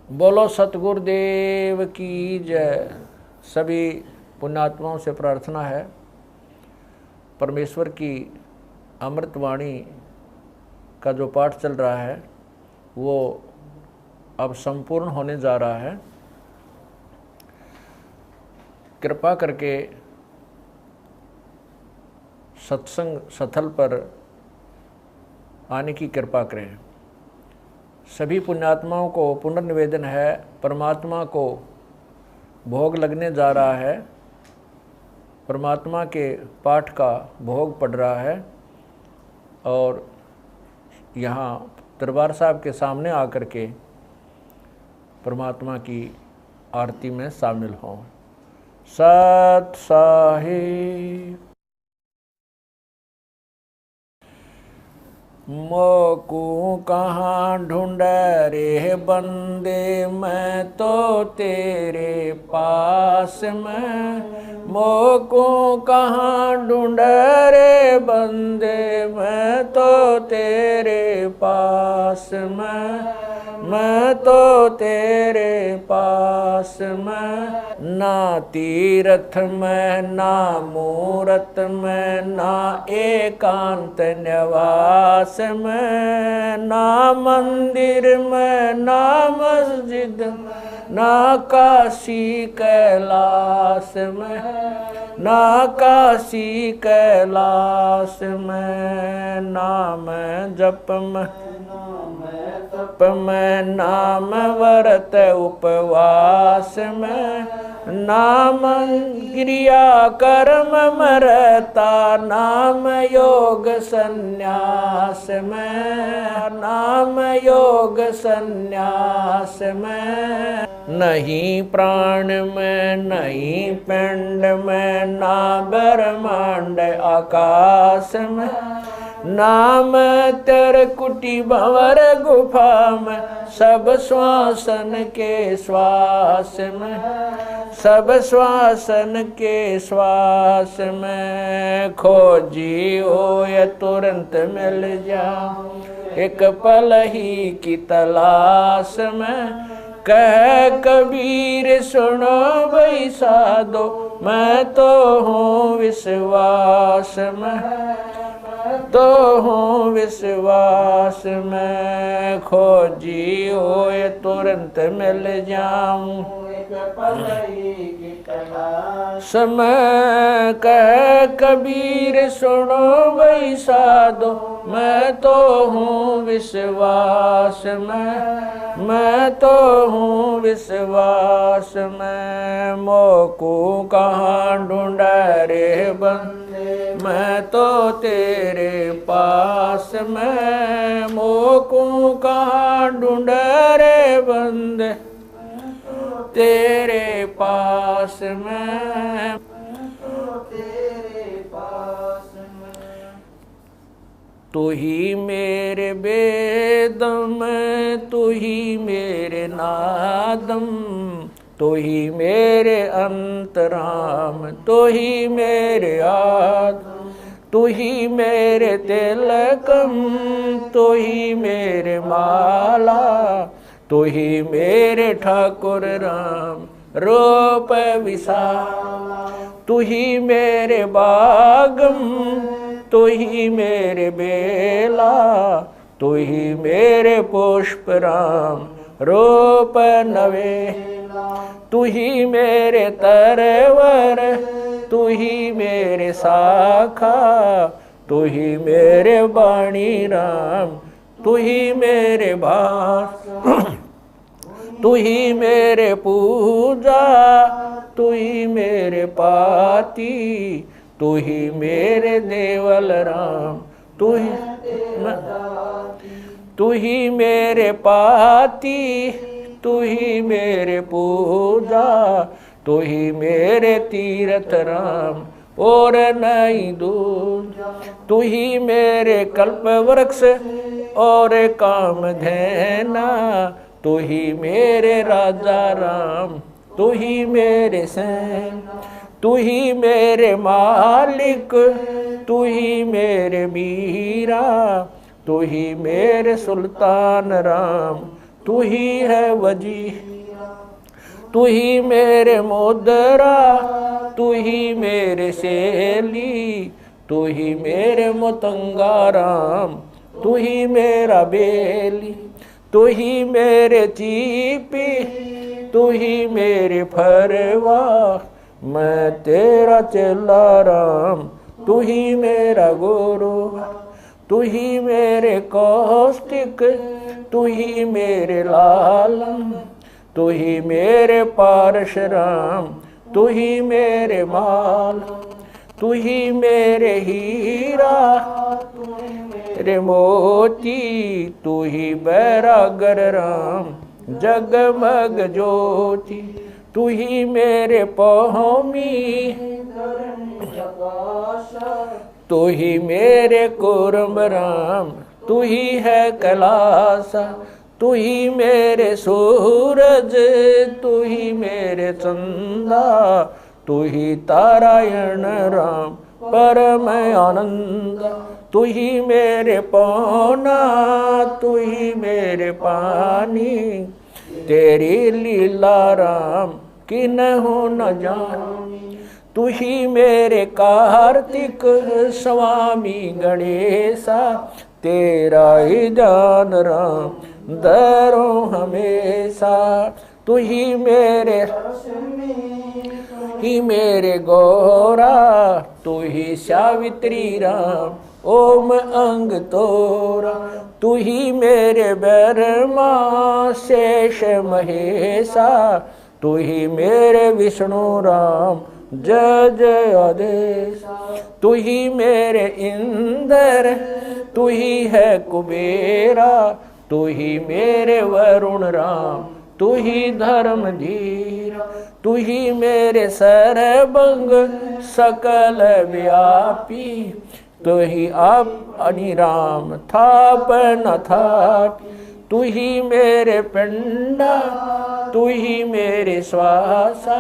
बोलो सतगुरुदेव की जय। सभी पुण्यात्माओं से प्रार्थना है, परमेश्वर की अमृतवाणी का जो पाठ चल रहा है वो अब संपूर्ण होने जा रहा है। कृपा करके सत्संग स्थल पर आने की कृपा करें। सभी पुण्यात्माओं को पुनर्निवेदन है, परमात्मा को भोग लगने जा रहा है, परमात्मा के पाठ का भोग पड़ रहा है और यहाँ दरबार साहब के सामने आकर के परमात्मा की आरती में शामिल हों। सत साहिब। मोकू कहाँ ढूंढ रे बंदे, मैं तो तेरे पास में। मोकू कहाँ ढूंढ रे बंदे, मैं तो तेरे पास में। मैं तो तेरे पास में। ना तीर्थ में ना मूरत में, ना एकांत निवास में, ना मंदिर में ना मस्जिद, ना काशी कैलाश में, ना काशी कैलाश में। नाम जप में नाम व्रत उपवास में, नाम क्रिया कर्म मरता, नाम योग संन्यास में, नाम योग संन्यास में। नहीं प्राण में नहीं पिंड में, ना ब्रह्मांड आकाश में, नाम तेरे कुटी भंवर गुफा में, सब श्वासन के श्वास में, सब श्वासन के श्वास में। खोजी हो या तुरंत मिल जाओ, एक पल ही की तलाश में। कह कबीर सुनो भाई साधो, मैं तो हूँ विश्वास में, तो हूँ विश्वास में। खोजी हो ये तुरंत मिल जाऊं, समय कह कबीर सुनो भाई साधो, मैं तो हूँ विश्वास में, मैं तो हूँ विश्वास में। मोकू कहाँ ढूंढ रे बंदे, मैं तो तेरे पास में। मोकू कहाँ ढूंढ रे बंदे, तेरे पास में, तेरे पास में। तू ही मेरे वेदम, तू ही मेरे नादम, तू ही मेरे अंतराम, तू ही मेरे आदम, तू ही मेरे तिलकम, तू ही मेरे माला, तू ही मेरे ठाकुर राम रूप विशाला। तू ही मेरे बागम, तू ही मेरे बेला, तू ही मेरे पुष्प राम रूप नवेला। तू ही मेरे तरवर, तू ही मेरे शाखा, तू ही मेरे वाणी राम, तू ही मेरे भास। तू ही मेरे पूजा, तू ही मेरे पाती, तू ही मेरे देवल राम, तू ही मेरे पाती, तू ही मेरे पूजा, तू ही मेरे तीर्थ राम और नहीं दूजा। तू ही मेरे कल्प वृक्ष और काम धैना, तू ही मेरे राजा राम, तू ही मेरे सैन, तू ही मेरे मालिक, तू ही मेरे मीरा, तू ही मेरे सुल्तान राम, तू ही है वजी, तू ही मेरे मोदरा, तू ही मेरे सेली, तू ही मेरे मतंगाराम, तू ही मेरा बेली, तू ही मेरे चीपी, तू ही मेरे फरवा, मैं तेरा चेला राम, तू ही मेरा गुरु, तू ही मेरे कौस्तिक, तू ही मेरे लालम, तू ही मेरे पारशुराम, तू ही मेरे माल, तू ही मेरे हीरा, तेरे मोती, तू ही बैरागर राम, जगमग ज्योति, तू ही मेरे पौमी, तू ही मेरे कुर्म राम, तू ही है कैलासा, तू ही मेरे सूरज, तू ही मेरे चंदा, तू ही तारायण राम, परम आनंद, तू ही मेरे पौना, तू ही मेरे पानी, तेरी लीला राम किन्हु न जानी, तू ही मेरे कार्तिक स्वामी गणेशा, तेरा ही जान राम दरो हमेशा, तू ही मेरे गौरा, तू ही सावित्री राम, ओम अंग तोरा, तू ही मेरे ब्रह्मा शेष महेशा, तू ही मेरे विष्णु राम जय जय आदेश, तू ही मेरे इंद्र, तू ही है कुबेरा, तू ही मेरे वरुण राम, तू ही धर्म धीरा, तू ही मेरे सरबंग सकल व्यापी, तू ही आप अनिराम थाप न थापी, तू ही मेरे पिंडा, तू ही मेरे श्वासा,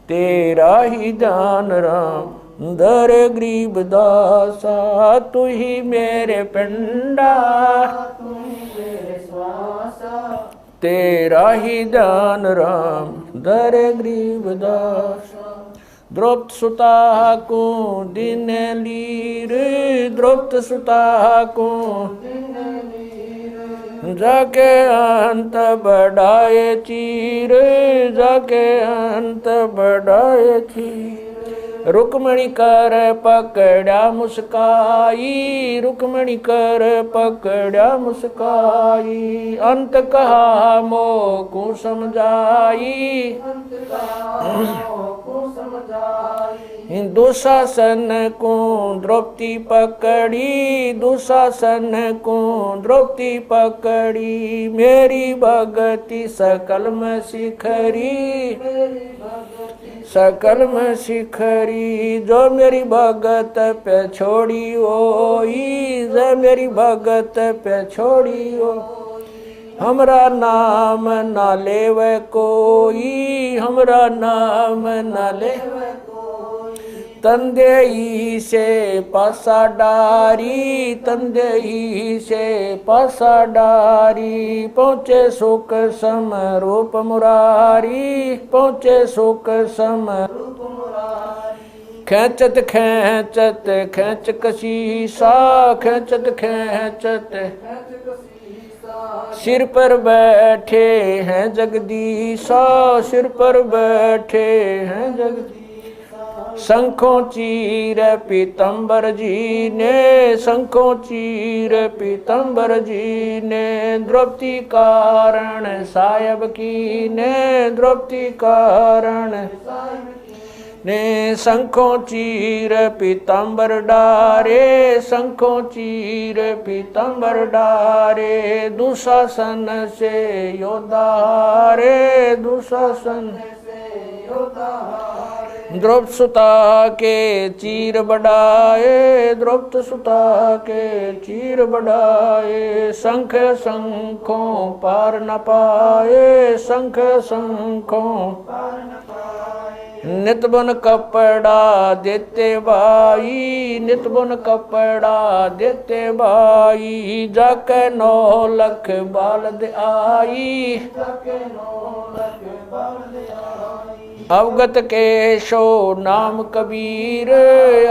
तेरा ही दान राम दर गरीब दासा, तू ही मेरे पिंडा, तू ही मेरे श्वासा, तेरा ही दान राम दर गरीब दासा, द्रौपद सुता को दिन लीर, द्रौपद सुता को जाके अंत बढ़ाए चीर, जाके अंत बढ़ाए चीर, रुक्मणी कर पकड़ा मुस्काई, रुक्मणी कर पकड़ा मुस्काई, अंत कहा मोको समझाई, दुशासन को द्रौपदी पकड़ी, दुशासन को द्रौपदी पकड़ी, मेरी भगति सकल में शिखरी, सकल में शिखरी, जो मेरी भगत पे छोड़ी होई, जो मेरी भगत पे छोड़ी हो, हमरा नाम ना लेवे कोई, हमरा नाम ना लेवे कोई, तंदेई से पासा डारी, तंदेई से पासा डारी, पहुँचे सुख सम रूप मुरारी, पहुँचे सुख सम रूप मुरारी, खेचत खेचत खेच कशीसा, खेचत खेचत सिर पर बैठे हैं जगदीशा, सिर पर बैठे हैं जगदीशा, शंखों चीर पीतम्बर जी ने, शंखों चीर पीतम्बर जी ने, द्रौपदी कारण सायब की ने, द्रौपदी कारण ने, शंखों चीर पीतम्बर डारे, शंखों चीर पीतम्बर डारे, दुशासन से योद्धा हारे, दुशासन से योद्धा हारे, द्रौपद सुता के चीर बढ़ाए, द्रौपद सुता के चीर बढ़ाए, शंख शंखों पार न पाए, शंख शंखों पार न पाए, नित बुन कपड़ा देते भाई, नित बुन कपड़ा देते भाई, जाके 9 लख बालद आई, अवगत के सो नाम कबीर,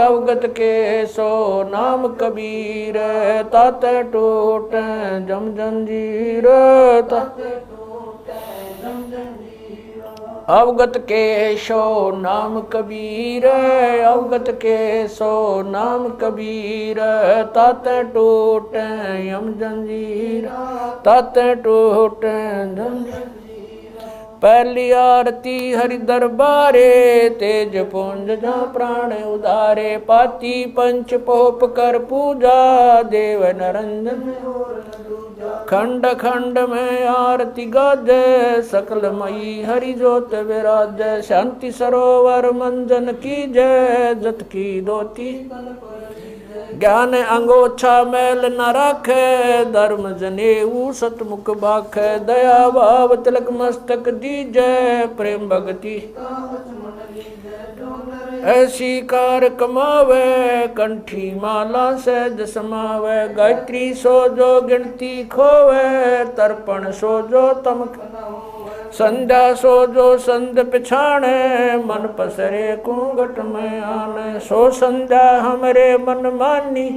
अवगत के सो नाम कबीर, तात टूट जम जंजीर, अवगत के सो नाम कबीर, अवगत के सो नाम कबीर, तात टूट यम जंजीर, तात टूट जंजीर। पहली आरती हरि दरबारे, तेज पुंज जा प्राण उदारे, पाती पंच पोप कर पूजा, देव नरंजन खंड खंड में आरती गाजे, सकल मई हरि जोत विराज, शांति सरोवर मंजन की जय, जत की दोती ज्ञान अंगोछा मैल न राखे, धर्म जनेऊ सतमुख बाखे, दया भाव तिलक मस्तक दीजै, प्रेम भगति ऐसी कार कमावे, कंठी माला सहज समावे, गायत्री सो जो गिनती खोवे, तर्पण सो जो तम संध्या सो जो संध पिछाणे, मन पसरे कुंगट में आने, सो संध्या हमरे मन मानी,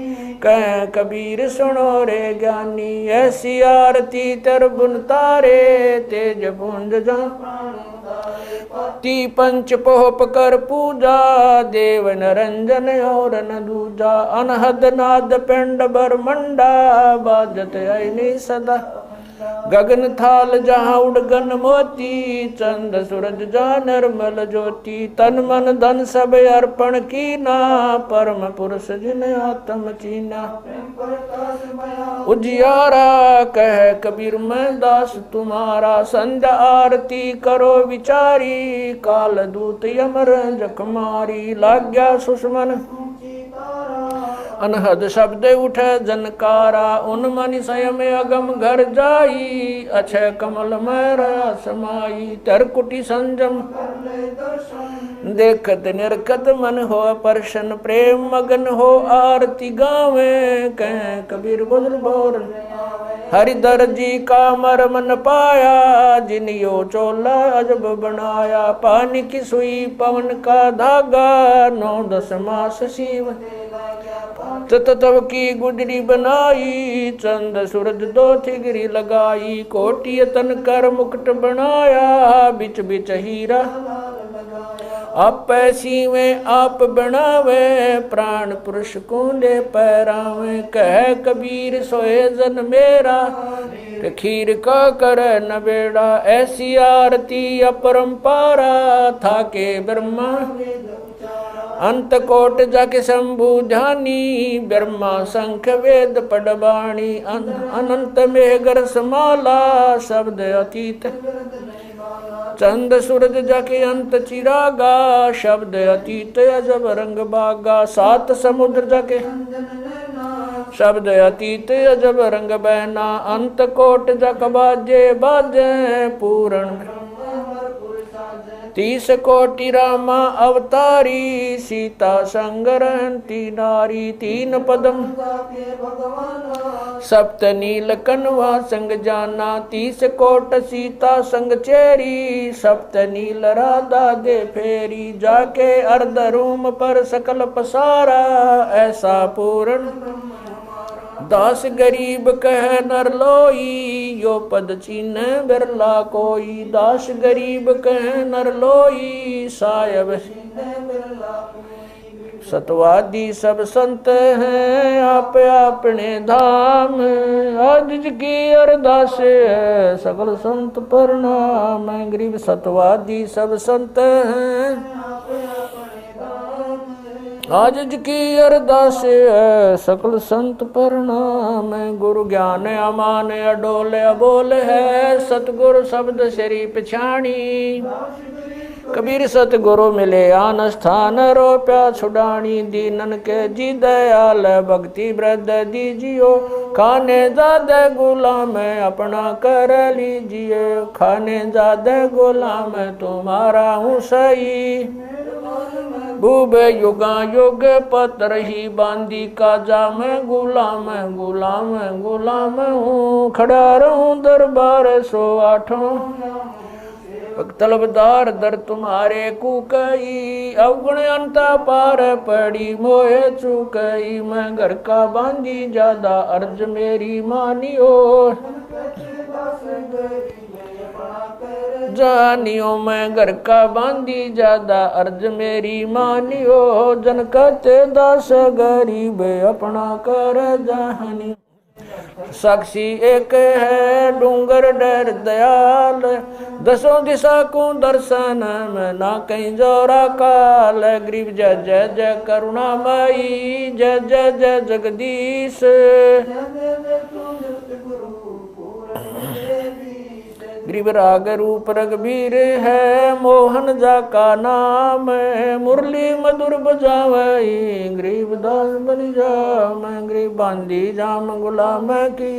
कह कबीर सुनो रे ज्ञानी, ऐसी आरती तर बुन तारे, तेज पुंज जा ती पंच पोप कर पूजा, देव नरंजन और न दूजा, अनहद नाद पिंड बरमंडा, बाजत ऐनी सदा, गगन थाल जहाँ उड़गन मोती, चंद सूरज जहाँ निर्मल ज्योति, तन मन धन सब अर्पण कीना, परम पुरुष जिन आत्म चीना, उजियारा कह कबीर मैं दास तुम्हारा, संध्या आरती करो विचारी, काल दूत यमर जखमारी, लाग्या सुषमन अनहद शब्द उठे जनकारा, उन मनि स्वयं अगम घर जाई, अक्षय कमल में समाई, तरकुटी संजम देखत निरखत मन हो प्रसन्न, प्रेम मगन हो आरती गावे, कह कबीर बुझल बोर हरिधर जी का मरमन पाया, जिनियो चोला अजब बनाया, पानी की सुई पवन का धागा, 9-10 मास शिव तब की गुजरी बनाई, चंद सूरज 2 थिगरी लगाई, कोटि तन कर मुकुट बनाया, बिच बिच हीरा आप पैसी में आप बनावे, प्राण पुरुष कूंडे पैरावे, कह कबीर सोए जन मेरा, खीर का कर न बेड़ा, ऐसी आरती अपरंपारा, था के ब्रह्मा अंत कोट जाके शंभु ध्यानी, ब्रह्मा शंख वेद पडबाणी, अनंत मेघर समाला, शब्द अतीत चंद सूरज जाके अंत चिरागा, शब्द अतीत अजब रंग बागा, 7 समुद्र जाके शब्द अतीत अजब रंग बहना, अंत कोट जक बाजे बाजे, पूर्ण 30 कोटि रामा अवतारी, सीता संग रहती नारी, 3 पदम सप्त नील कनवा संग जाना, 30 कोट सीता संग चेरी, सप्त नील राधा दे फेरी, जाके अर्ध रूम पर सकल पसारा, ऐसा पूर्ण दास गरीब कह नर लोई, यो पद चीन बिरला कोई, दास गरीब कह नर लोई, सायब सतवादी सब संत हैं, आप अपने धाम, आज की अरदास सकल संत प्रणाम, गरीब सतवादी सब संत हैं, आज की अरदास सकल संत प्रणाम, गुरु ज्ञान अमान अडोल अबोल है, सतगुरु शब्द श्री पिछाणी, कबीर सतगुरु मिले आन स्थान, रोप्या छुड़ानी, दीनन के जी दयाल, भक्ति वृद्ध दीजियो, खाने ज्यादा गुलाम अपना कर लीजिए, खाने ज्यादा गुलाम तुम्हारा हूँ सही। भूब युगा युग पतर ही बांधी काजा मैं गुलाम गुलाम गुलाम हूँ खड़ा रहूं दरबार 108 तलबदार दर तुम्हारे कुकई अवगुण अंता पार पड़ी मोहे चुकई मैं घर का बांधी ज्यादा अर्ज मेरी मानियो जानियो मैं घर का बांधी ज्यादा अर्ज मेरी मानियो जन कहते दास गरीब अपना कर जानी साक्षी एक है डूंगर डर दयाल दसों दिशा को दर्शन में ना कहीं जोरा काल गरीब जय जय जय करुणामयी जय जय जय जगदीश गरीब राग रूप रघुबीर है मोहन जा का नाम मुरली मधुर बजावई गरीब दास बन जा मैं गरीब बांधी जाम गुलाम की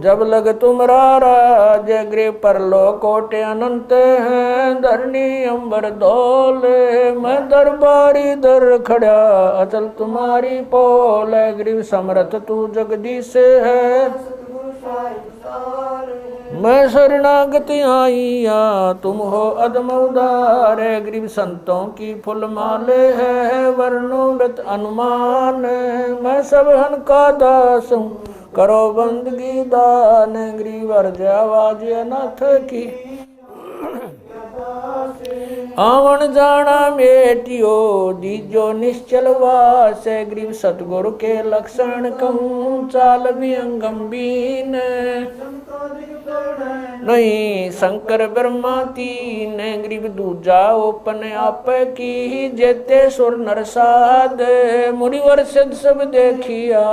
जब लग तुमरा राज गृह परलो कोटे अनंत हैं धरनी अंबर धौल मैं दरबारी दर खड़ा अचल तुम्हारी पोल गृह समर्थ तू जगदीश है मैं शरणागति आईया तुम हो अदम उदार गरीब संतों की फुल माले है वर्णों व्रत अनुमान मैं सब हन का दास हूँ करो बंदगी दान गरीब अर्ज आवाज अनाथ की आवन जाना मेटियो दीजो निश्चल वास गरीब सतगुरु के लक्षण कहूँ चाल भी अंगम्बीन नहीं शंकर ब्रह्मा तीन गरीब दूजा ओपन आप की जेते सुर नरसाद मुनिवर सिद्ध सब देखिया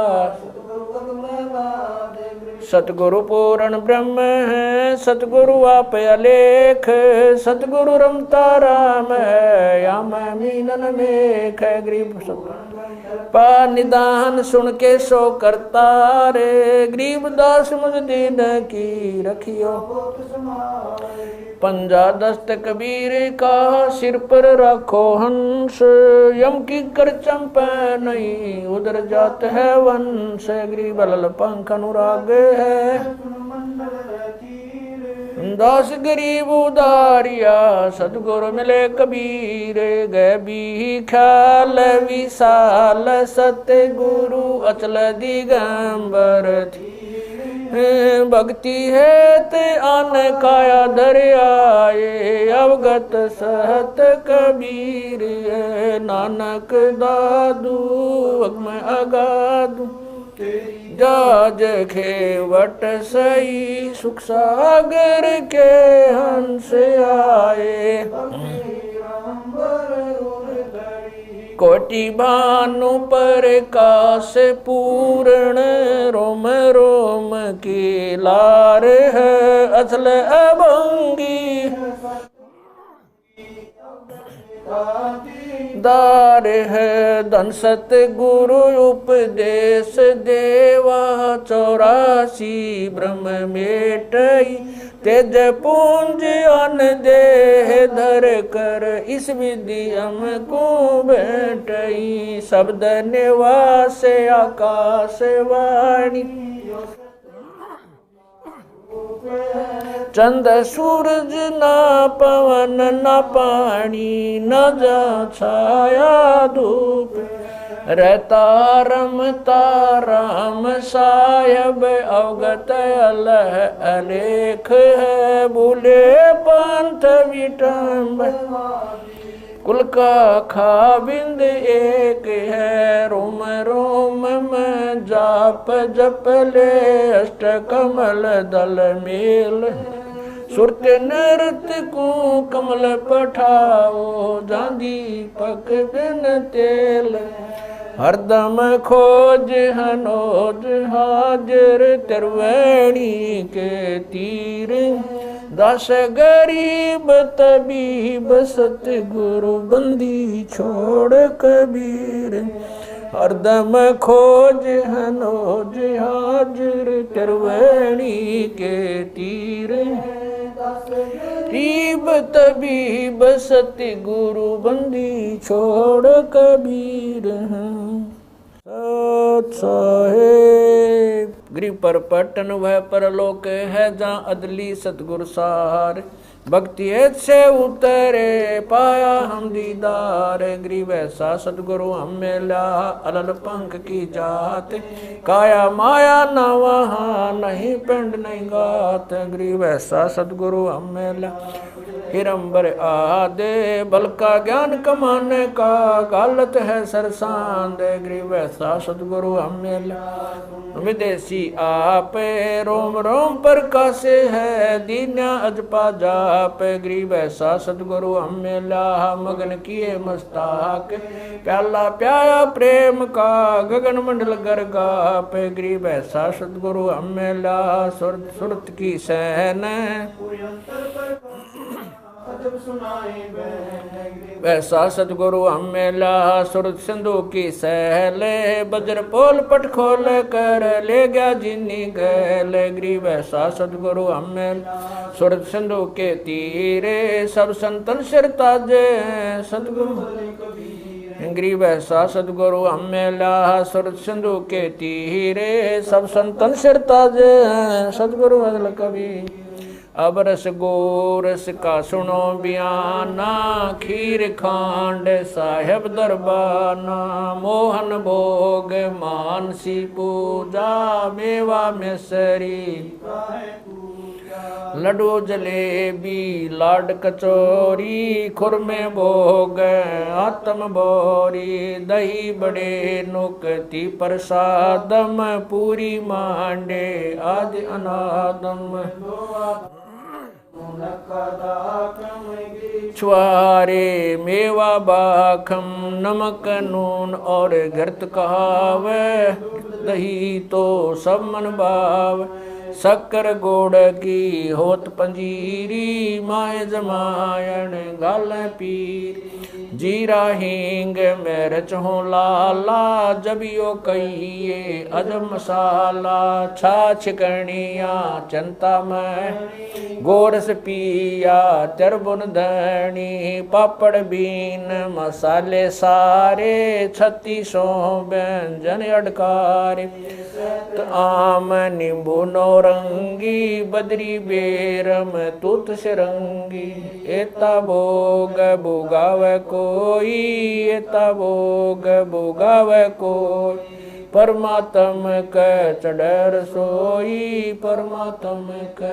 सतगुरु पूर्ण ब्रह्म है सतगुरु आप अलेख सतगुरु रमता राम है या मैं मीनन मेख है गरीब पा निदान सुन के सो करता रे गरीब दास मुझ दीन की रखियो पंजा दस्त कबीर का सिर पर रखो हंस यम की कर चंपा नहीं उधर जात है वंश गरीब लल पंख अनुराग है दास गरीब उदारिया सतगुरु मिले कबीर गए भी ख्याल विशाल सत्य गुरु अचल दिगंबर थी भक्ति है ते आन काया दरियाए अवगत सहत कबीर नानक दादू मैं अगादू जाज खेवट सही सुख सागर के हंस आए कोटि भानु पर काश पूर्ण रोम रोम की लार है असल अभंगी दार है धन सत गुरु उपदेश देवा 84 ब्रह्म मेटई तेज पूंज अन देह धर कर इस विधि हमको बैठई शब्द निवास आकाश वाणी चंद सूरज ना पवन न पानी न जा छाया धूप रहता रमता राम साहेब अवगत अलह अलेख है भूले पंथ विटम्ब कुल का खाबिंद एक है रोम रोम में जाप जप ले अष्ट कमल दल मेल सुरत नृत्य को कमल पठाओ जांदी पक बिन तेल हरदम खोज हनोज हाजिर त्रिवेणी के तीर दास गरीब तबीब सतगुरु बंदी छोड़ कबीर हरदम खोज हनोज हाजिर त्रिवेणी के तीर रीब तबीब सतगुरु बंदी छोड़ कबीर सत साहेब। गरीब पर पटन वह परलोक है जहाँ अदली सतगुरु सार। भक्ति से उतरे पाया हम दीदार। गरीब ऐसा सतगुरु हम मिला अलल पंख की जात। काया माया न वहाँ नहीं पिंड नहीं गात। गरीब ऐसा सतगुरु हम मिला हिरंबर आदे। बल का ज्ञान कमाने का गालत है सरसांद। गरीब ऐसा सतगुरु हम मिला विदेशी आपे। रोम रोम पर कासे है दीन्या अजपा जाप। गरीब ऐसा सतगुरु हम मिला मगन किए मस्ताक। प्याला प्याया प्रेम का गगन मंडल गरगाप। गरीब ऐसा सतगुरु हम मिला सुरत की सहन। वैसा सतगुरु हम मिला सुरत सिंधु की सहले। बज्र पोल पट खोल कर ले गया जिन्नी गैल। गरीब ऐसा सतगुरु हम मिला सुरत सिंधु के तीरे। सब संतन सिर ताजे सतगुरु। गरीब ऐसा सतगुरु हम मिला सुरत सिंधु के तीरे। सब संतन सिर ताजे सतगुरु अगल कबीर। अब रस गोरस का सुनो बयाना। खीर खांड साहेब दरबाना। मोहन भोग मानसी पूजा। मेवा मिसरी लड्डू जलेबी लाड कचौरी। खुरमे भोग आत्म बोरी। दही बड़े नुकती प्रसादम। पूरी मांडे आज अनादम। छुआरे मेवा बाखम नमक नून और घृत कहावे। दही तो सब मन भाव। शक्कर गोड़ की होत पंजीरी। माए जमायन गाल पीर। जीरा हींग मिर्च हो लाला। जबियो कहिए अजब मसाला। छाछ कणिया चंता में गोरस पिया तिरबुन धनी। पापड़ बीन मसाले सारे। 3600 व्यंजन अडकारे। आम नींबू नौरंगी। बदरी बेरम तूत सिरंगी। एता भोग भोगाव कोई। एता भोग भोगाव कोई। परमात्म क चढ़ सोई। परमात्म क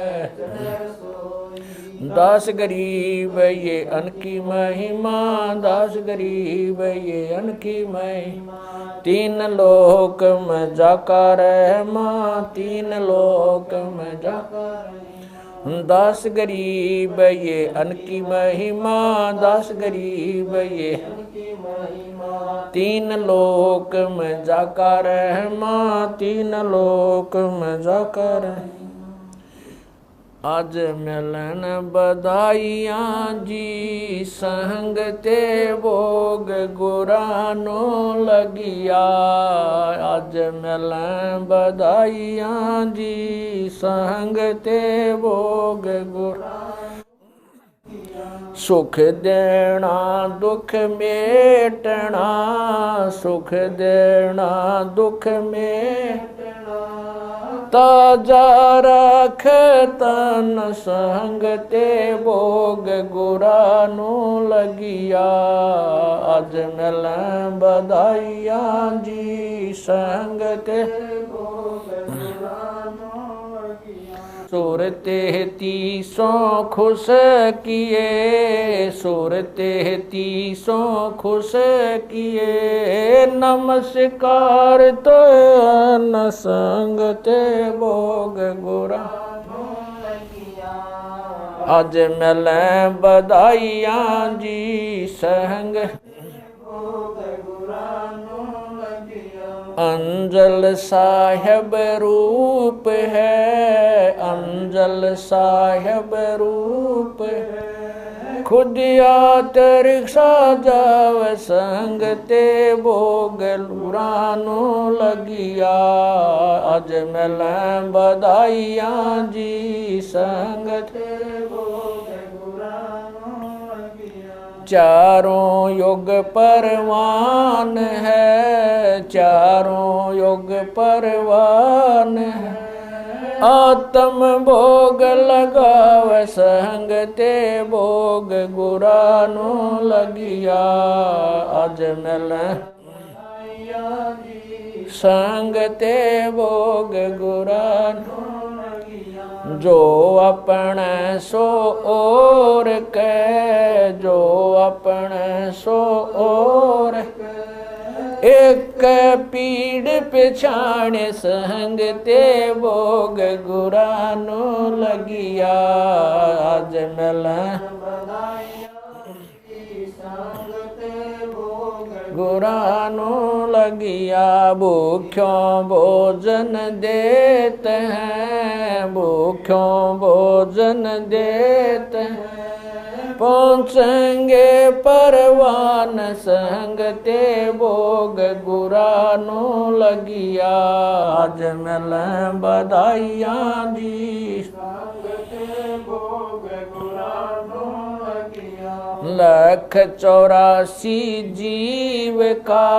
दास गरीब ये अनकी महिमा। दास गरीब ये अनकी महिमा। तीन लोक में जाकर रहमा। तीन लोक में जाकर दास गरीब ये अनकी महिमा। दास गरीब ये तीन लोक में जाकर रहमा। तीन लोक में जाकर आज मिलन बधाइयाँ जी। संग ते भोग गुरानो लगिया। आज मिलन बधाइयाँ जी। संग ते भोग गुरानो। सुख देना दुख मेटना। सुख देना दुख मेटना। ताजा रख तन संग ते भोग गुरानो लगिया। आज मिलन बधाइयाँ जी। संग ते भोग गुरानो लगिया। सुरते 33 खुश किए। सुरते 33 खुश किए। नमस्कार तो न संग ते भोग गुरानो लगिया। आज मिलन बधाइयाँ जी। संग भोग गुरानो लगिया। अंजल साहेब रूप है। अंजल साहेब रूप है। खुद यात रिक्शा जाव संग ते भोग गुरानो लगिया। आज मिलन बधाइयाँ जी। संग ते भोग चारों युग परवान है, चारों युग परवान है। आत्म भोग लगाव संग ते भोग गुरानो लगिया। आज मिल संग ते भोग गुरानो। जो अपने सो और के, जो अपने सो और एक पीड़ पिछाण संग ते भोग गुरानो लगिया। आज मिल गुरानो लगिया। भूख्यों भोजन देते हैं, भूख्यों भोजन देते हैं। पहुँचेंगे परवान संग ते भोग गुरानो लगिया। आज मिल बधाइयाँ दी संग ते भोग गुरानो लगिया। 184 जीव का,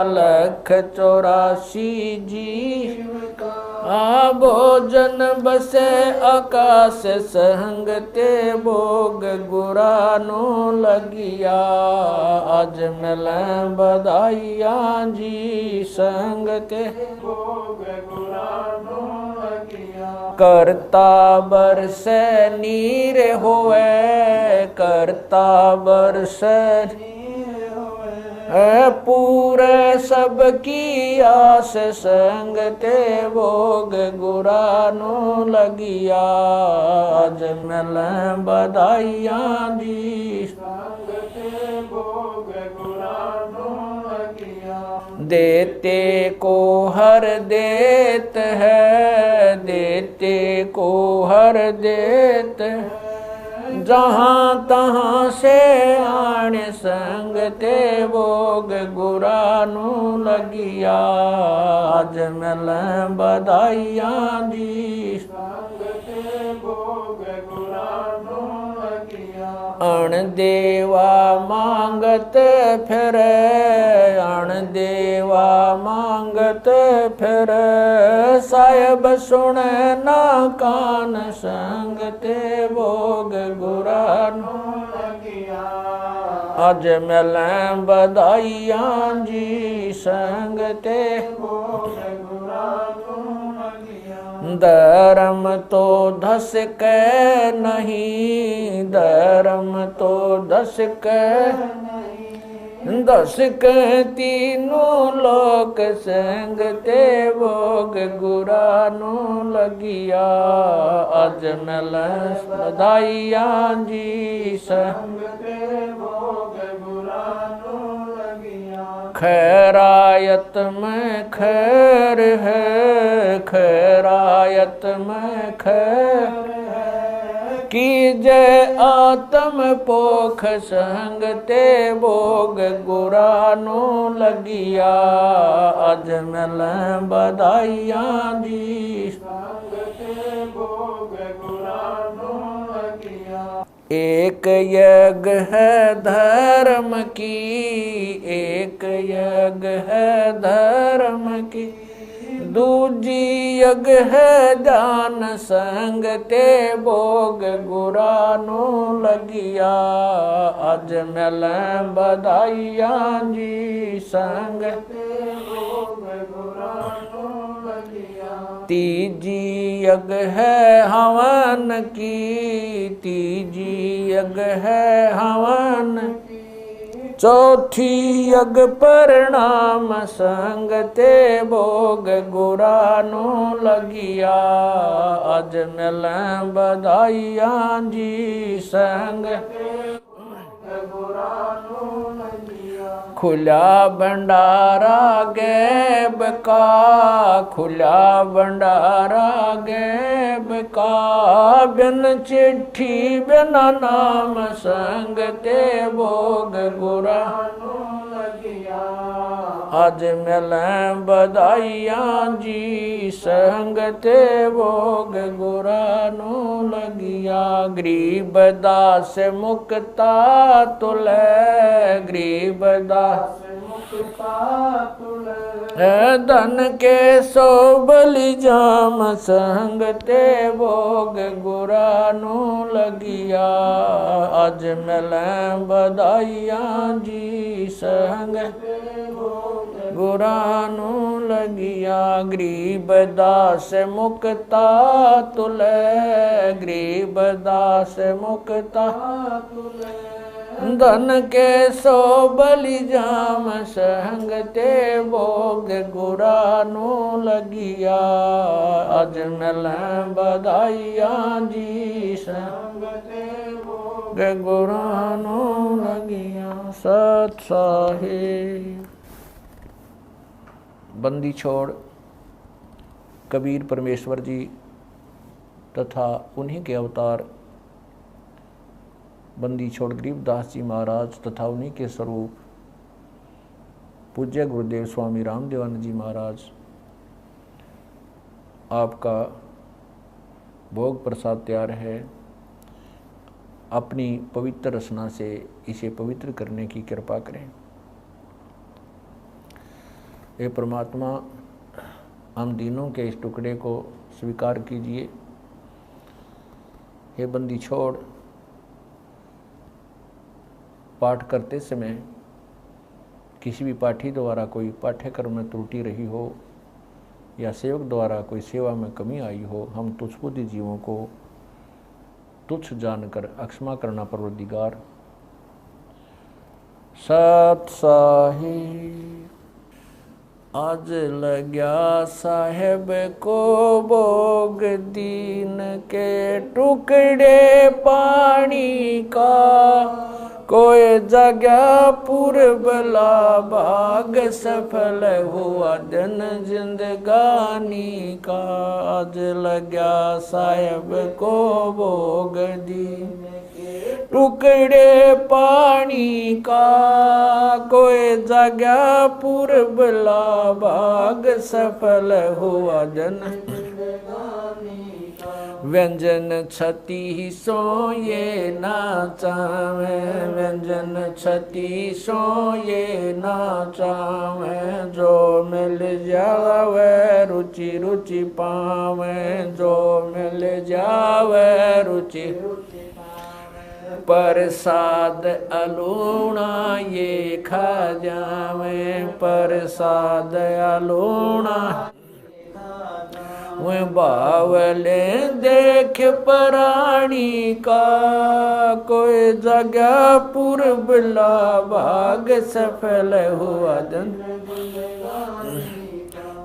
184 जीव का। भोजन बसे आकाश संग ते भोग गुरानो लगिया। आज मिल बधाइयाँ जी संग ते भोग गुरानो लगिया। करता बरसे नीर होए, करता बरसे पूरे सबकी आस संग ते भोग गुरानो लगिया। आज मिल बधाइयाँ दी संग ते भोग गुरानो लगिया। देते को हर देत है, देते को हर देत है। जहाँ तहाँ से आण संग ते भोग गुरानो लगिया। आज मिल बधाइयाँ दी संग ते भोग गुरानो लगिया। अण देवा मांगत फिर, अण देवा मांगत फिर। साहिब सुने ना कान संग ते भोग गुरानो लगिया। आज मिल बधाइयाँ जी संग ते भोग गुरानो लगिया। धर्म तो धस के नहीं, धर्म तो धस के नहीं। दस के तीनों लोक संग ते भोग गुरानो लगिया। आज मिल बधाइयाँ जी संग ते भोग गुरानो लगिया। खैरायत में खैर है, खैरायत में खैर है। कीजे आत्म पोख संग ते भोग गुरानो लगिया। आज मिल बधाइयाँ दी संग ते भोग गुरानो लगिया। एक यज्ञ है धर्म की, एक यज्ञ है धर्म की। दूजी यज्ञ है दान संग ते भोग गुरानो लगिया। आज मिल बधाइयाँ जी संग ते भोग गुरानो लगिया। तीजी यज्ञ है हवन की, तीजी यज्ञ है हवन की। चौथी यज्ञ प्रणाम संग ते भोग गुरानो लगिया। आज मिल बधाइयाँ जी संग ते भोग गुरानो लगिया। खुला भंडारा गैब का, खुला भंडारा गैब का। बिन चिट्ठी बिना नाम संग ते भोग गुरानो लगिया। आज मिलें बधाइयाँ जी, संगते भोग गुरानो लगिया। गरीब दास मुक्ता तुले, गरीब दास धन के सो बलि जाम, संगते भोग गुरानो लगिया। आज मिलें बधाइयाँ जी, संग गुरानो लगिया। गरीब दास मुक्ता तुले, गरीब दास मुक्ता तुले। धन के सो बलि जाम, संगते भोग गुरानो लगिया। आज मिलें बधाइयाँ जी, संगते भोग गुरानो लगिया। सत साहिब। बंदी छोड़ कबीर परमेश्वर जी तथा उन्हीं के अवतार बंदी छोड़ गरीबदास जी महाराज तथा उन्हीं के स्वरूप पूज्य गुरुदेव स्वामी रामदेवानंद जी महाराज, आपका भोग प्रसाद तैयार है। अपनी पवित्र रचना से इसे पवित्र करने की कृपा करें। हे परमात्मा, हम दीनों के इस टुकड़े को स्वीकार कीजिए। हे बंदी छोड़, पाठ करते समय किसी भी पाठी द्वारा कोई पाठ्यक्रम में त्रुटि रही हो या सेवक द्वारा कोई सेवा में कमी आई हो, हम तुच्छ बुद्धि जीवों को तुच्छ जानकर अक्षमा करना परवरदिगार। सत साहिब। आज लग्या साहेब को भोग दीन के टुकड़े पानी का, कोई जगह पूर्वला भाग सफल हुआ दिन जिंदगानी का। आज लग्या साहेब को भोग दीन टुकड़े पानी का, कोई जगह पूर्वला भाग सफल हुआ जन। व्यंजन छती सो ये नाचावे, व्यंजन छती सो ये नाचावे। जो मिल जावे रुचि रुचि पावे, जो मिल जावे रुचि प्रसाद अलूणा ये खा जावे, प्रसाद अलूणा वे बावले देख प्राणी का। कोई जगह पूर्वला भाग सफल हुआ दिन।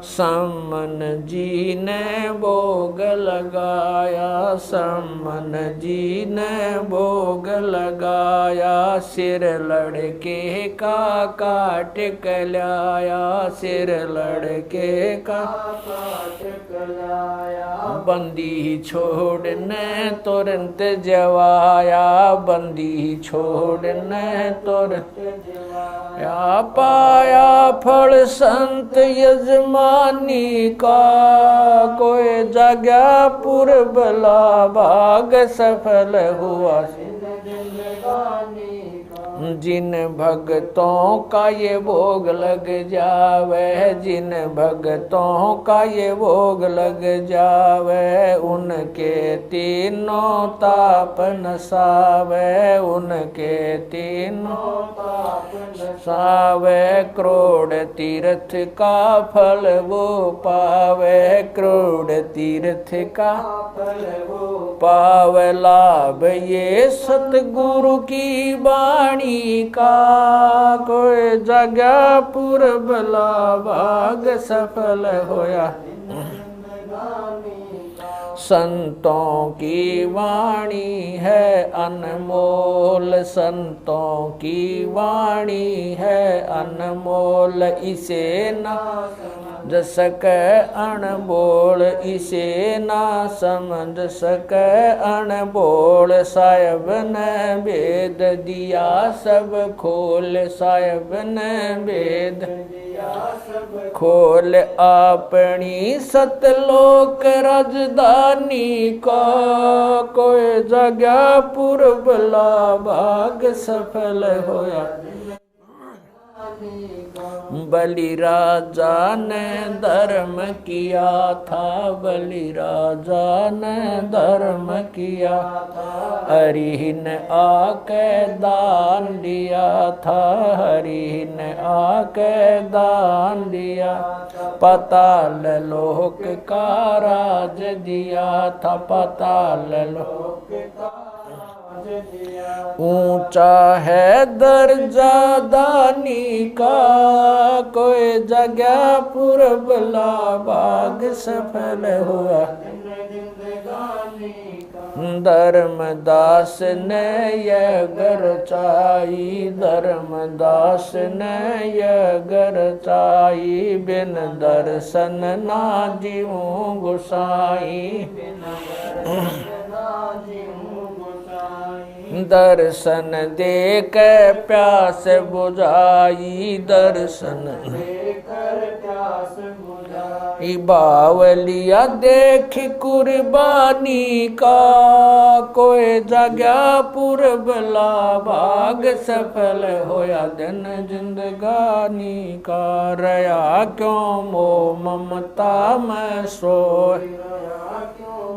सम्मन जी ने भोग लगाया, सम्मन जी ने भोग लगाया। सिर लड़के का काट कलाया, सिर लड़के का काट कलाया। बंदी छोड़ने तुरंत जवाया, बंदी छोड़ने तुरंत जवाया। पाया फल संत यजमानी का, कोई जगह पूर्वला भाग सफल हुआ जिन भक्तों का ये भोग लग जावे, जिन भक्तों का ये भोग लग जावे। उनके तीनों ताप नसावे, उनके तीनों ताप नसावे। करोड़ तीर्थ का फल वो पावे, करोड़ तीर्थ का फल वो पावे। लाभ ये सतगुरु की वाणी का, कोई जगह पूर्वला भाग सफल होया। संतों की वाणी है अनमोल, संतों की वाणी है अनमोल। इसे ना समझ सके अनबोल, इसे ना समझ सके अनबोल। साहिब ने भेद दिया सब खोल, साहिब ने भेद खोल अपनी सतलोक राजधानी का, कोई जगह पुरबला भाग सफल होया। बलि राजा ने धर्म किया था, बलि राजा ने धर्म किया, हरि ने आके दान दिया था, हरि ने आके दान दिया। पाताल लोक का राज दिया था, पाताल लोक का ऊंचा है दर्जा दानी का, कोई जगह पुरबला भाग सफल हुआ। धर्मदास ने यह गरचाई, धर्मदास ने यह गरचाई, बिन दर्शन ना जीऊं गोसाई। दर्शन दे के प्यास बुझाई, दर्शन देकर प्यास बुझाई। बावलिया देख कुर्बानी का, कोई जगह पुरबला भाग सफल होया। दिन जिंदगानी का रया क्यों मोह ममता में सोए,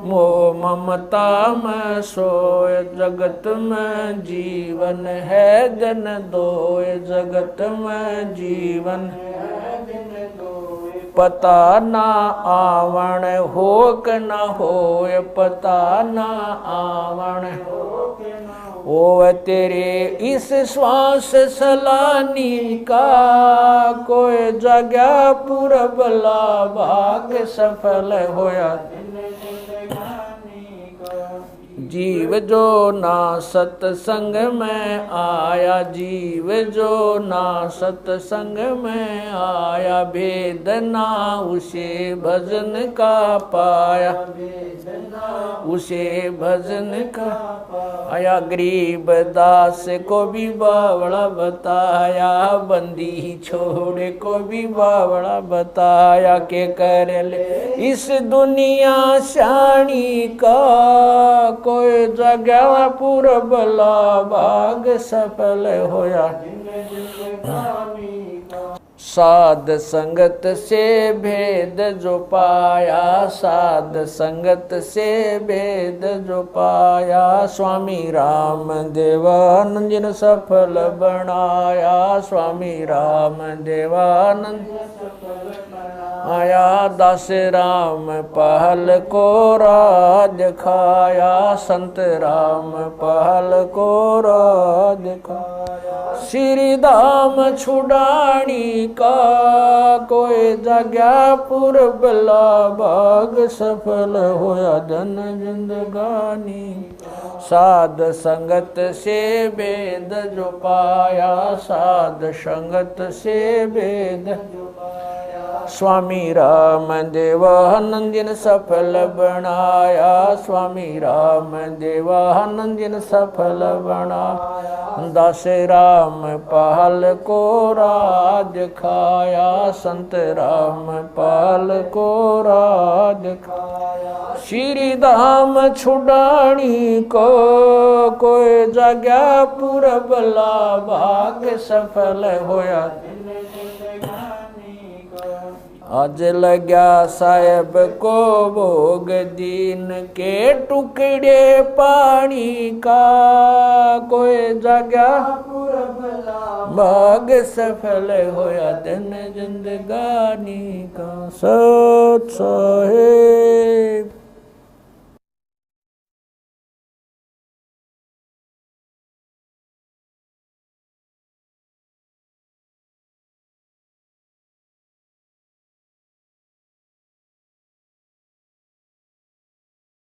मोह ममता में सोए। जगत में जीवन है दिन दोए, जगत में जीवन है दिन दोए। पता ना आवण हो क न होए, पता ना आवण हो क न होए। तेरे इस श्वास सलानी का, कोई जगह पुरबला भाग सफल होया। जीव जो ना सत्संग में आया, जीव जो ना सत्संग में आया, भेद ना उसे भजन का पाया, उसे भजन का आया। गरीब दास को भी बावड़ा बताया, बंदी छोड़े को भी बावड़ा बताया। के कर ले इस दुनिया शानी का, कोई जगह पुरबला भाग सफल होया। साध संगत से भेद जो पाया, साध संगत से भेद जो पाया। स्वामी राम देवानंद जिन सफल बनाया, स्वामी राम देवानंद आया। दास राम पहल को राज खाया, संत राम पहल को राज खाया। श्री धाम छुड़ानी का, कोई जगह पुरबला भाग सफल होया। धन जिंदगानी साध संगत से भेद जो पाया, साध संगत से भेद जो पाया। स्वामी राम देवानंद जिन सफल बनाया, स्वामी राम देवानंद जिन सफल बनाया। दास राम पहल को राज खाया, संत राम पहल को राज खाया। श्री धाम छुड़ानी को, कोई जगह पुरबला भाग सफल होया। आज लग्या साहेब को भोग दीन के टुकड़े पानी का, कोई जगह भाग सफल होया। दिन जिंदगानी का सत साहेब।